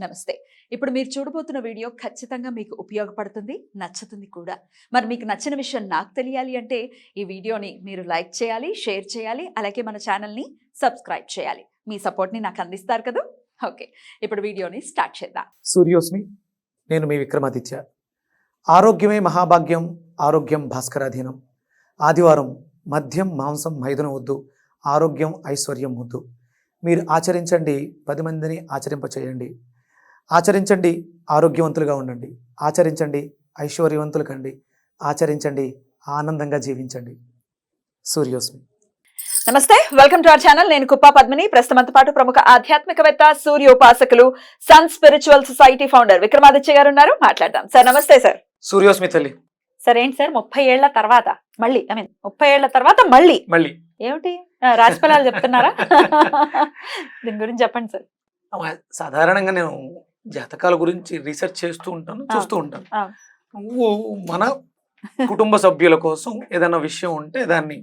నమస్తే. ఇప్పుడు మీరు చూడబోతున్న వీడియో ఖచ్చితంగా మీకు ఉపయోగపడుతుంది, నచ్చుతుంది కూడా. మరి మీకు నచ్చిన విషయం నాకు తెలియాలి అంటే ఈ వీడియోని మీరు లైక్ చేయాలి, షేర్ చేయాలి, అలాగే మన ఛానల్ని సబ్స్క్రైబ్ చేయాలి. మీ సపోర్ట్ని నాకు అందిస్తారు కదా. ఓకే, ఇప్పుడు వీడియోని స్టార్ట్ చేద్దాం. సూర్యోస్మి, నేను మీ విక్రమాదిత్య. ఆరోగ్యమే మహాభాగ్యం, ఆరోగ్యం భాస్కరాధీనం. ఆదివారం మద్యం మాంసం మైదనం వద్దు, ఆరోగ్యం ఐశ్వర్యం వద్దు. మీరు ఆచరించండి, 10 మందిని ఆచరింపచేయండి. ఆచరించండి, ఆరోగ్యవంతులుగా ఉండండి. ఆచరించండి, ఐశ్వర్యవంతులు కండి. ఆచరించండి, ఆనందంగా జీవించండి. సూర్యోస్మి. నమస్తే, వెల్కమ్ టు అవర్ ఛానల్. నేను కుప్పా పద్మిని. ప్రస్తుతంతో పాటు ప్రముఖ ఆధ్యాత్మికవేత్త, సూర్యోపాసకులు, sun spiritual society founder Vikramaditya గారు ఉన్నారు. మాట్లాడదాం. సార్ నమస్తే. సార్ సూర్యోస్మి తల్లి. సార్ ఏంటి సార్ 30 ఏళ్ల తర్వాత మళ్ళీ 30 ఏళ్ల తర్వాత మళ్ళీ ఏమిటి రాశి ఫలాలు చెప్తున్నారా? దీని గురించి చెప్పండి సార్. సాధారణంగా నేను జాతకాల గురించి రీసెర్చ్ చేస్తూ ఉంటాను, చూస్తూ ఉంటాను. నువ్వు మన కుటుంబ సభ్యుల కోసం ఏదైనా విషయం ఉంటే దాన్ని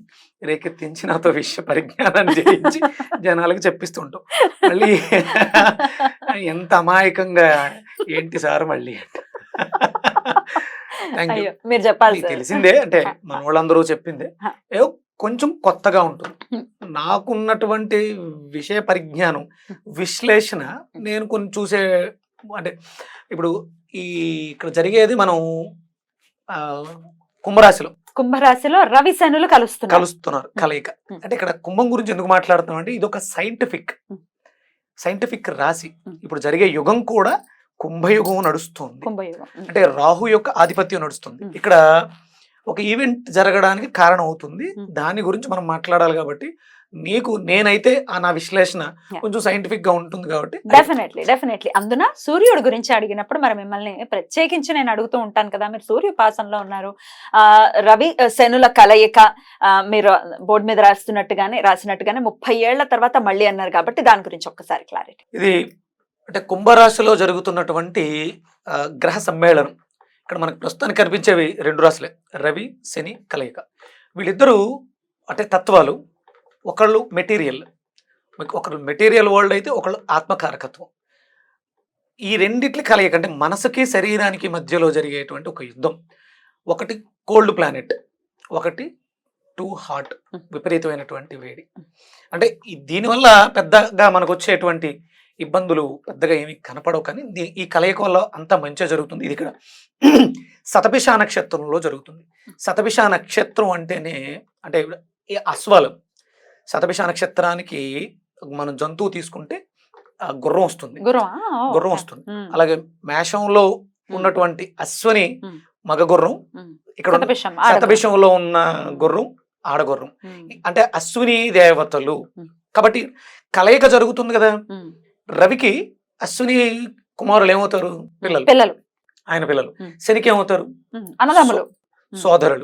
రేకెత్తించి నాతో విషయ పరిజ్ఞానాన్ని చేయించి జనాలకు చెప్పిస్తూ ఉంటాం. మళ్ళీ ఎంత అమాయకంగా ఏంటి సార్ మళ్ళీ మీరు చెప్పాలి. తెలిసిందే, అంటే మన వాళ్ళందరూ చెప్పిందే, ఏదో కొంచెం కొత్తగా ఉంటుంది. నాకున్నటువంటి విషయ పరిజ్ఞానం, విశ్లేషణ నేను కొన్ని చూసే, అంటే ఇప్పుడు ఇక్కడ జరిగేది మనం కుంభరాశిలో రవి శనులు కలుస్తున్నారు కలయిక. అంటే ఇక్కడ కుంభం గురించి ఎందుకు మాట్లాడుతున్నాం అంటే ఇది ఒక సైంటిఫిక్ రాశి. ఇప్పుడు జరిగే యుగం కూడా కుంభయుగం నడుస్తుంది. అంటే రాహు యొక్క ఆధిపత్యం నడుస్తుంది. ఇక్కడ ఒక ఈవెంట్ జరగడానికి కారణం అవుతుంది. దాని గురించి మనం మాట్లాడాలి కాబట్టి నేనైతే నా విశ్లేషణ కొంచెం సైంటిఫిక్ గా ఉంటుంది కాబట్టి డెఫినెట్లీ అందున సూర్యుడు గురించి అడిగినప్పుడు మరి మిమ్మల్ని ప్రత్యేకించి నేను అడుగుతూ ఉంటాను కదా. మీరు సూర్యోపాసనలో ఉన్నారు. రవి శనుల కలయిక మీరు బోర్డు మీద రాసినట్టుగానే 30 ఏళ్ల తర్వాత మళ్ళీ అన్నారు కాబట్టి దాని గురించి ఒక్కసారి క్లారిటీ. ఇది అంటే కుంభరాశిలో జరుగుతున్నటువంటి గ్రహ సమ్మేళనం. ఇక్కడ మనకు ప్రస్తుతానికి కనిపించేవి 2 రాశులే, రవి శని కలయిక. వీళ్ళిద్దరూ అంటే తత్వాలు. ఒకళ్ళు మెటీరియల్ వరల్డ్ అయితే ఒకళ్ళు ఆత్మకారకత్వం. ఈ రెండిట్ల కలయిక అంటే మనసుకి శరీరానికి మధ్యలో జరిగేటువంటి ఒక యుద్ధం. ఒకటి కోల్డ్ ప్లానెట్, ఒకటి టూ హాట్, విపరీతమైనటువంటి వేడి. అంటే దీనివల్ల పెద్దగా మనకు వచ్చేటువంటి ఇబ్బందులు పెద్దగా ఏమి కనపడవు, కానీ ఈ కలయిక వల్ల అంత మంచిగా జరుగుతుంది. ఇది ఇక్కడ శతభిష నక్షత్రంలో జరుగుతుంది. శతభిష నక్షత్రం అంటేనే అంటే అశ్వాలు. శతభిష నక్షత్రానికి మనం జంతువు తీసుకుంటే గుర్రం వస్తుంది. అలాగే మేషంలో ఉన్నటువంటి అశ్వని మగ గుర్రం, ఇక్కడ శతభిషంలో ఉన్న గుర్రం ఆడగుర్రం. అంటే అశ్విని దేవతలు కాబట్టి కలయిక జరుగుతుంది కదా. రవికి అశ్విని కుమారులు ఏమవుతారు? పిల్లలు, ఆయన పిల్లలు. శనికి ఏమవుతారు? సోదరులు.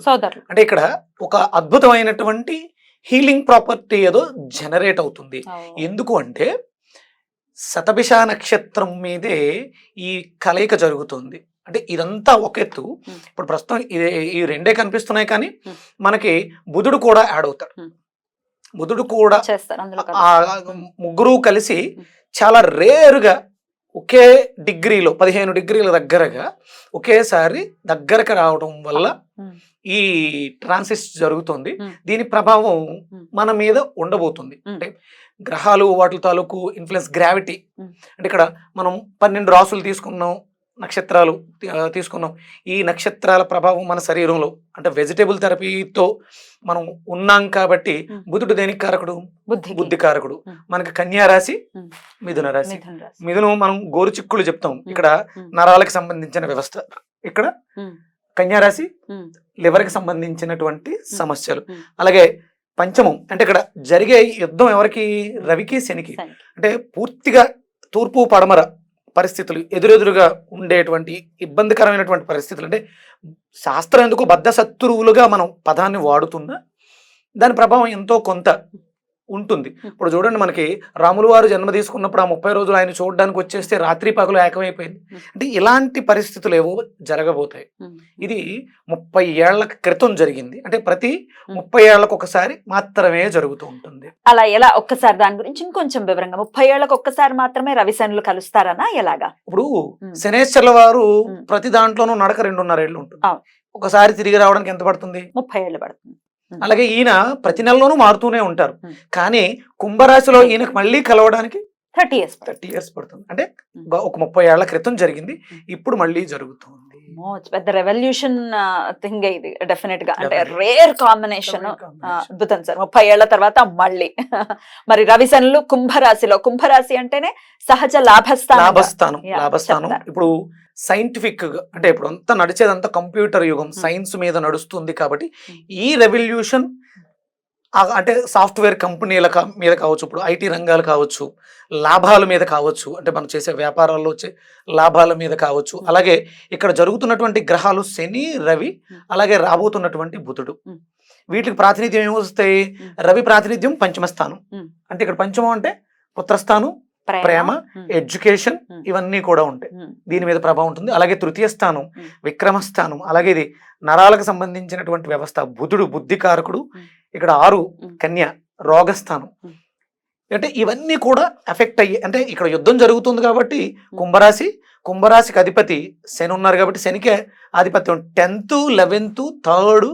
అంటే ఇక్కడ ఒక అద్భుతమైనటువంటి హీలింగ్ ప్రాపర్టీ ఏదో జనరేట్ అవుతుంది. ఎందుకు అంటే శతభిష నక్షత్రం మీదే ఈ కలయిక జరుగుతుంది. అంటే ఇదంతా ఒక ఎత్తు. ఇప్పుడు ప్రస్తుతం ఈ రెండే కనిపిస్తున్నాయి, కానీ మనకి బుధుడు కూడా యాడ్ అవుతాడు. బుధుడు కూడా ముగ్గురు కలిసి చాలా రేరుగా ఒకే డిగ్రీలో 15 డిగ్రీల దగ్గరగా ఒకేసారి దగ్గరకు రావడం వల్ల ఈ ట్రాన్సిట్ జరుగుతుంది. దీని ప్రభావం మన మీద ఉండబోతుంది. అంటే గ్రహాలు వాటి తాలూకు ఇన్ఫ్లుయెన్స్, గ్రావిటీ. అంటే ఇక్కడ మనం 12 రాసులు తీసుకున్నాం, నక్షత్రాలు తీసుకున్నాం. ఈ నక్షత్రాల ప్రభావం మన శరీరంలో, అంటే వెజిటేబుల్ థెరపీతో మనం ఉన్నాం కాబట్టి బుధుడు దేనికి కారకుడు? బుద్ధి కారకుడు. మనకి కన్యా రాశి, మిథున రాశి. మిథునం మనం గోరుచిక్కులు చెప్తాం, ఇక్కడ నరాలకు సంబంధించిన వ్యవస్థ. ఇక్కడ కన్యా రాశి లివర్కి సంబంధించినటువంటి సమస్యలు. అలాగే పంచమం అంటే ఇక్కడ జరిగే యుద్ధం ఎవరికి? రవికి శనికి. అంటే పూర్తిగా తూర్పు పడమర పరిస్థితులు, ఎదురెదురుగా ఉండేటువంటి ఇబ్బందికరమైనటువంటి పరిస్థితులు. అంటే శాస్త్రం ఎందుకు బద్ధ శత్రువులుగా మనం పదాన్ని వాడుతున్నా దాని ప్రభావం ఎంతో కొంత ఉంటుంది. ఇప్పుడు చూడండి, మనకి రాములు వారు జన్మ తీసుకున్నప్పుడు ఆ 30 రోజులు ఆయన చూడడానికి వచ్చేస్తే రాత్రి పగలు ఏకమైపోయింది. అంటే ఇలాంటి పరిస్థితులు ఏవో జరగబోతాయి. ఇది 30 ఏళ్ల క్రితం జరిగింది. అంటే ప్రతి 30 ఏళ్లకు ఒకసారి మాత్రమే జరుగుతూ ఉంటుంది. అలా ఎలా? ఒక్కసారి దాని గురించి ఇంకొంచెం వివరంగా. 30 ఏళ్లకు ఒక్కసారి మాత్రమే రవిశనులు కలుస్తారనా ఎలాగా? ఇప్పుడు శనేశ్వర్ల వారు ప్రతి దాంట్లోనూ నడక 2.5 ఏళ్ళు ఉంటుంది. ఒకసారి తిరిగి రావడానికి ఎంత పడుతుంది? 30 ఏళ్ళు పడుతుంది. అలాగే ఈయన ప్రతి నెలలోనూ మారుతూనే ఉంటారు. కానీ కుంభరాశిలో ఈయనకు మళ్ళీ కలవడానికి 30 ఇయర్స్ పడుతుంది. అంటే ఒక 30 ఏళ్ల క్రితం జరిగింది, ఇప్పుడు మళ్ళీ జరుగుతుంది. పెద్ద రెవల్యూషన్ థింగ్ ఇది డెఫినెట్ గా. అంటే రేర్ కాంబినేషన్. అద్భుతం సార్. 30 ఏళ్ల తర్వాత మళ్ళీ మరి రవిశనులు కుంభరాశి అంటేనే సహజ లాభస్థానం. ఇప్పుడు సైంటిఫిక్ గా, అంటే ఇప్పుడు అంతా నడిచేదంతా కంప్యూటర్ యుగం, సైన్స్ మీద నడుస్తుంది కాబట్టి ఈ రెవల్యూషన్ అంటే సాఫ్ట్వేర్ కంపెనీల మీద కావచ్చు, ఇప్పుడు ఐటీ రంగాలు కావచ్చు, లాభాల మీద కావచ్చు, అంటే మనం చేసే వ్యాపారాల్లో వచ్చే లాభాల మీద కావచ్చు. అలాగే ఇక్కడ జరుగుతున్నటువంటి గ్రహాలు శని, రవి, అలాగే రాబోతున్నటువంటి బుధుడు. వీటికి ప్రాతినిధ్యం ఏమొస్తాయి? రవి ప్రాతినిధ్యం పంచమ స్థానం. అంటే ఇక్కడ పంచమం అంటే పుత్రస్థానం, ప్రేమ, ఎడ్యుకేషన్, ఇవన్నీ కూడా ఉంటాయి. దీని మీద ప్రభావం ఉంటుంది. అలాగే తృతీయ స్థానం విక్రమస్థానం. అలాగే ఇది నరాలకు సంబంధించినటువంటి వ్యవస్థ. బుధుడు బుద్ధికారకుడు. ఇక్కడ 6 కన్య రోగస్థానం. అంటే ఇవన్నీ కూడా ఎఫెక్ట్ అయ్యి, అంటే ఇక్కడ యుద్ధం జరుగుతుంది కాబట్టి కుంభరాశికి అధిపతి శని ఉన్నారు కాబట్టి శనికే ఆధిపత్యం. 10th, 11th, 3rd,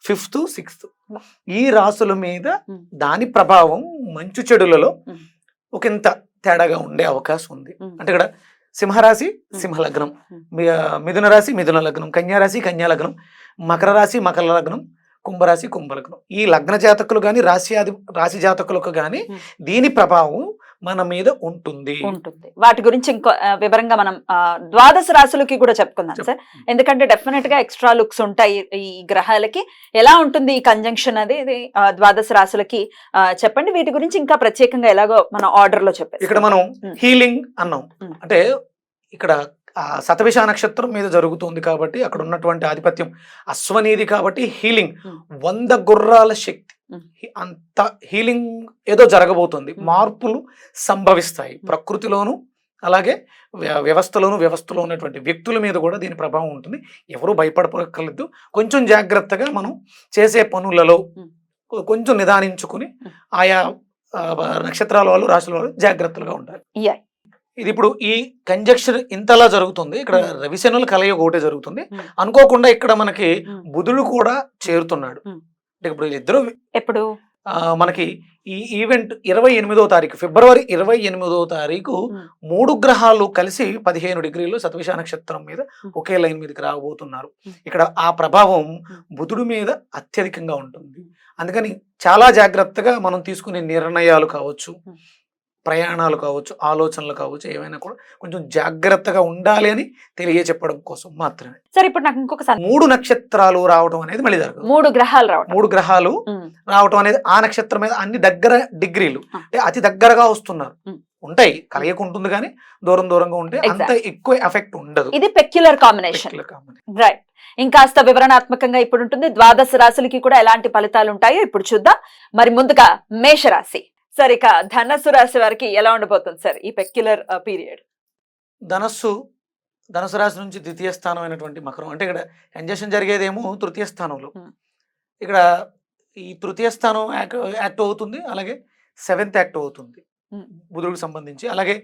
5th, 6th ఈ రాసుల మీద దాని ప్రభావం మంచు చెడులలో ఒకంత తేడాగా ఉండే అవకాశం ఉంది. అంటే ఇక్కడ సింహరాశి సింహలగ్నం, మిథున రాశి మిథున లగ్నం, కన్యారాశి కన్యా లగ్నం, మకర రాశి మకర లగ్నం, కుంభరాశి కుంభలగ్నం. ఈ లగ్న జాతకులు కానీ రాశి జాతకులకు కానీ దీని ప్రభావం మన మీద ఉంటుంది. వాటి గురించి ఇంకో వివరంగా మనం ద్వాదశ రాశులకి కూడా చెప్పుకుందాం సార్. ఎందుకంటే డెఫినెట్ గా ఎక్స్ట్రా లుక్స్ ఉంటాయి ఈ గ్రహాలకి. ఎలా ఉంటుంది ఈ కంజంక్షన్ అనేది ద్వాదశ రాశులకి చెప్పండి. వీటి గురించి ఇంకా ప్రత్యేకంగా ఎలాగో మన ఆర్డర్ లో చెప్పారు. ఇక్కడ మనం హీలింగ్ అన్నాం. అంటే ఇక్కడ శతభిష నక్షత్రం మీద జరుగుతుంది కాబట్టి అక్కడ ఉన్నటువంటి ఆధిపత్యం అశ్వనీది కాబట్టి హీలింగ్ 100 గుర్రాల శక్తి. అంత హీలింగ్ ఏదో జరగబోతుంది. మార్పులు సంభవిస్తాయి ప్రకృతిలోను, అలాగే వ్యవస్థలో ఉన్నటువంటి వ్యక్తుల మీద కూడా దీని ప్రభావం ఉంటుంది. ఎవరు భయపడక్కర్లేదు. కొంచెం జాగ్రత్తగా మనం చేసే పనులలో కొంచెం నిదానించుకుని ఆయా నక్షత్రాల వాళ్ళు, రాశుల వాళ్ళు జాగ్రత్తలుగా ఉండాలి. ఇది ఇప్పుడు ఈ కంజక్షన్ ఇంతలా జరుగుతుంది. ఇక్కడ రవిశనుల కలయిక ఒకటే జరుగుతుంది. అనుకోకుండా ఇక్కడ మనకి బుధుడు కూడా చేరుతున్నాడు. ఇప్పుడు ఇద్దరు ఎప్పుడు మనకి ఈ ఈవెంట్ 28వ తారీఖు ఫిబ్రవరి 28వ తారీఖు 3 గ్రహాలు కలిసి 15 డిగ్రీలు శతభిష నక్షత్రం మీద ఒకే లైన్ మీదకి రాబోతున్నారు. ఇక్కడ ఆ ప్రభావం బుధుడు మీద అత్యధికంగా ఉంటుంది. అందుకని చాలా జాగ్రత్తగా మనం తీసుకునే నిర్ణయాలు కావచ్చు, ప్రయాణాలు కావచ్చు, ఆలోచనలు కావచ్చు, ఏమైనా కూడా కొంచెం జాగ్రత్తగా ఉండాలి అని తెలియచెప్పడం కోసం మాత్రమే. సరే, ఇప్పుడు నాకు ఇంకొక 3 నక్షత్రాలు రావడం అనేది మళ్ళీ జరగదు. 3 గ్రహాలు రావడం అనేది ఆ నక్షత్రం మీద అన్ని దగ్గర డిగ్రీలు, అంటే అతి దగ్గరగా వస్తున్నారు. ఉంటాయి, కలయిక ఉంటుంది కానీ దూరంగా ఉంటే అంత ఎక్కువ ఎఫెక్ట్ ఉండదు. ఇది పెక్యులర్ కాంబినేషన్. రైట్. ఇంకాస్త వివరణాత్మకంగా ఇప్పుడు ఉంటుంది. ద్వాదశ రాశులకి కూడా ఎలాంటి ఫలితాలు ఉంటాయో ఇప్పుడు చూద్దాం. మరి ముందుగా మేషరాశి. సార్, ఇక ధనస్సు రాశి వారికి ఎలా ఉండబోతుంది సార్ ఈ పెక్యులర్ పీరియడ్? ధనస్సు రాశి నుంచి ద్వితీయ స్థానం అయినటువంటి మకరం. అంటే ఇక్కడ కంజక్షన్ జరిగేదేమో తృతీయ స్థానంలో. ఇక్కడ ఈ తృతీయ స్థానం యాక్ట్ అవుతుంది, అలాగే 7th యాక్ట్ అవుతుంది బుధుడికి సంబంధించి. అలాగే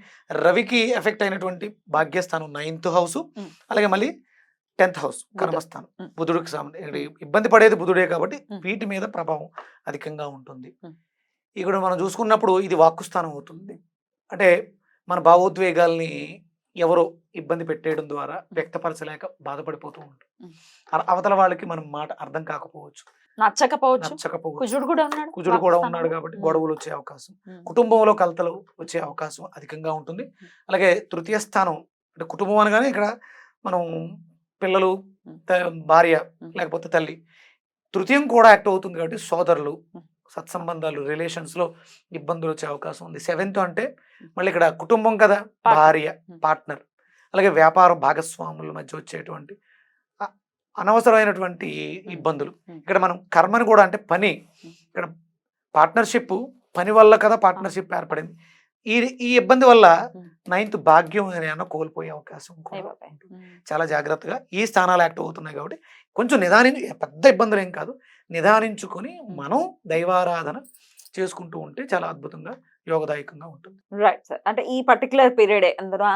రవికి ఎఫెక్ట్ అయినటువంటి భాగ్యస్థానం 9th హౌస్, అలాగే మళ్ళీ 10th హౌస్ కర్మస్థానం. బుధుడికి సంబంధించి ఇబ్బంది పడేది బుధుడే కాబట్టి వీటి మీద ప్రభావం అధికంగా ఉంటుంది. ఇక్కడ మనం చూసుకున్నప్పుడు ఇది వాక్కుస్థానం అవుతుంది. అంటే మన భావోద్వేగాల్ని ఎవరో ఇబ్బంది పెట్టేయడం ద్వారా వ్యక్తపరచలేక బాధపడిపోతూ ఉంటాం. అవతల వాళ్ళకి మనం మాట అర్థం కాకపోవచ్చు, నచ్చకపోవచ్చు. కుజుడు కూడా ఉన్నాడు కాబట్టి గొడవలు వచ్చే అవకాశం, కుటుంబంలో కలతలు వచ్చే అవకాశం అధికంగా ఉంటుంది. అలాగే తృతీయ స్థానం అంటే కుటుంబం అనగానే ఇక్కడ మనం పిల్లలు, భార్య లేకపోతే తల్లి, తృతీయం కూడా యాక్ట్ అవుతుంది కాబట్టి సోదరులు, సత్సంబంధాలు, రిలేషన్స్ లో ఇబ్బందులు వచ్చే అవకాశం ఉంది. 7th అంటే మళ్ళీ ఇక్కడ కుటుంబం కదా, భార్య, పార్ట్నర్, అలాగే వ్యాపారం భాగస్వాముల మధ్య వచ్చేటువంటి అనవసరమైనటువంటి ఇబ్బందులు. ఇక్కడ మనం కర్మని కూడా, అంటే పని, ఇక్కడ పార్ట్నర్షిప్ పని వల్ల కదా పార్ట్నర్షిప్ ఏర్పడింది. ఈ ఈ ఇబ్బంది వల్ల ఉమ్. 9th భాగ్యం ఏమైనా కోల్పోయే అవకాశం కూడా అయ్య బాబాయ్. ఉంటుంది. ఉమ్. చాలా జాగ్రత్తగా ఈ స్థానాలు యాక్టివ్ అవుతున్నాయి కాబట్టి కొంచెం పెద్ద ఇబ్బందులు ఏం కాదు, నిదానించుకొని మనం దైవారాధన చేసుకుంటూ ఉంటే చాలా అద్భుతంగా యోగదాయకంగా ఉంటుంది. Right sir. అంటే ఈ పర్టికులర్ పీరియడ్ అందులో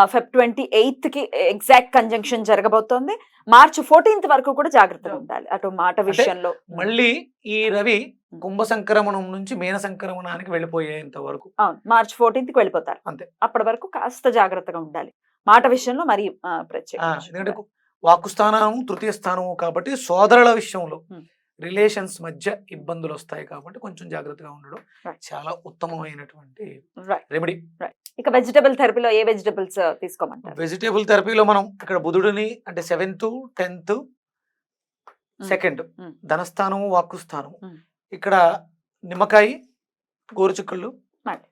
ఫెబ్ 28th కి ఎగ్జాక్ట్ కంజంక్షన్ జరగబోతోంది. మార్చ్ 14th వరకు కూడా జాగ్రత్తగా ఉండాలి అటు మాట విషయంలో. మళ్ళీ ఈ రవి కుంభ సంక్రమణం నుంచి మీన సంక్రమణానికి వెళ్ళిపోయేంత వరకు అవును, మార్చ్ 14th కి వెళ్ళిపోతారు. అంతే. అప్పటి వరకు కాస్త జాగ్రత్తగా ఉండాలి మాట విషయంలో. మరి ఎందుకంటే వాక్కు స్థానం తృతీయ స్థానం కాబట్టి సోదరుల విషయంలో Hmm. రిలేషన్స్ మధ్య ఇబ్బందులు వస్తాయి కాబట్టి కొంచెం జాగ్రత్తగా ఉండడం Right. చాలా ఉత్తమమైనటువంటి రైట్. రెమెడీ. ఇక వెజిటబుల్ థెరపీలో ఏ వెజిటబుల్స్ తీసుకోమంటారు? వెజిటేబుల్ థెరపీలో మనం ఇక్కడ బుధుడిని అంటే 7th 10th 2nd Hmm. ధనస్థానము వాక్కు స్థానము. Hmm. ఇక్కడ నిమ్మకాయ, గోరుచిక్కుళ్ళు, Right.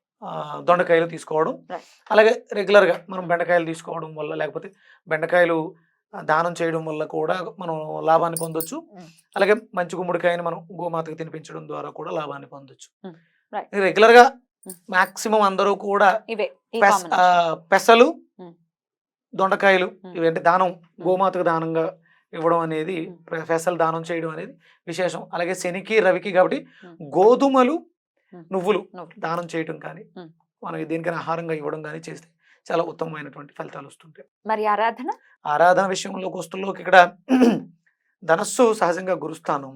దొండకాయలు తీసుకోవడం. Right. అలాగే రెగ్యులర్గా మనం బెండకాయలు తీసుకోవడం వల్ల లేకపోతే బెండకాయలు దానం చేయడం వల్ల కూడా మనం లాభాన్ని పొందొచ్చు. Hmm. అలాగే మంచి గుమ్మడికాయని మనం గోమాతకు తినిపించడం ద్వారా కూడా లాభాన్ని పొందొచ్చు. Right. రెగ్యులర్గా Hmm. మాక్సిమం అందరూ కూడా ఇవే ఈ పెస- combination. పెసలు, Hmm. దొండకాయలు Hmm. ఇవంటే దానం గోమాతకు దానంగా ఇవ్వడం అనేది, పెసలు దానం చేయడం అనేది విశేషం. అలాగే శనికి రవికి కాబట్టి Hmm. గోధుమలు, Hmm. నువ్వులు నువ్వులు. దానం చేయడం కానీ Hmm. మనకి దేనికైనా ఆహారంగా ఇవ్వడం కానీ చేస్తే చాలా ఉత్తమమైనటువంటి ఫలితాలు వస్తుంటాయి. మరి ఆరాధన? ఆరాధన విషయంలోకి వస్తుల్లోకి ఇక్కడ ధనస్సు సహజంగా గురుస్థానం,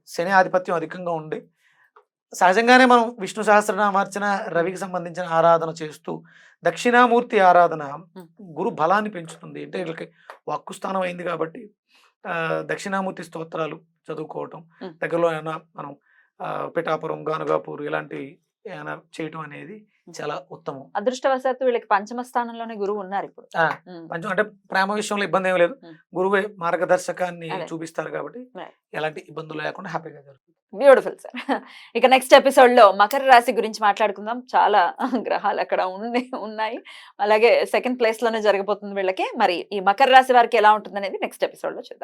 శని ఆధిపత్యం అధికంగా ఉండి సహజంగానే మనం విష్ణు సహస్రనామార్చన రవికి సంబంధించిన ఆరాధన చేస్తూ దక్షిణామూర్తి ఆరాధన గురు బలాన్ని పెంచుతుంది. అంటే వీళ్ళకి వాక్కు స్థానం అయింది కాబట్టి దక్షిణామూర్తి స్తోత్రాలు చదువుకోవటం, దగ్గరలో ఏమైనా మనం పిఠాపురం, గానుగాపూర్ ఇలాంటి ఏమైనా చేయటం అనేది చాలా ఉత్తమం. అదృష్టవశాత్తు వీళ్ళకి పంచమ స్థానంలోనే గురువు ఉన్నారు ఇప్పుడు. కొంచెం అంటే ప్రేమ విషయంలో ఇబ్బంది ఏం లేదు, గురువే మార్గదర్శకాన్ని అదే. చూపిస్తారు కాబట్టి Right. ఎలాంటి ఇబ్బందులు లేకుండా హ్యాపీగా జరుగుతుంది. Beautiful sir. ఇక నెక్స్ట్ ఎపిసోడ్ లో మకర రాశి గురించి మాట్లాడుకుందాం. చాలా గ్రహాలు అక్కడ ఉన్నాయి. అలాగే 2nd ప్లేస్ లోనే జరగబోతుంది వీళ్ళకి. మరి ఈ మకర రాశి వారికి ఎలా ఉంటుంది అనేది నెక్స్ట్ ఎపిసోడ్ లో చూద్దాం.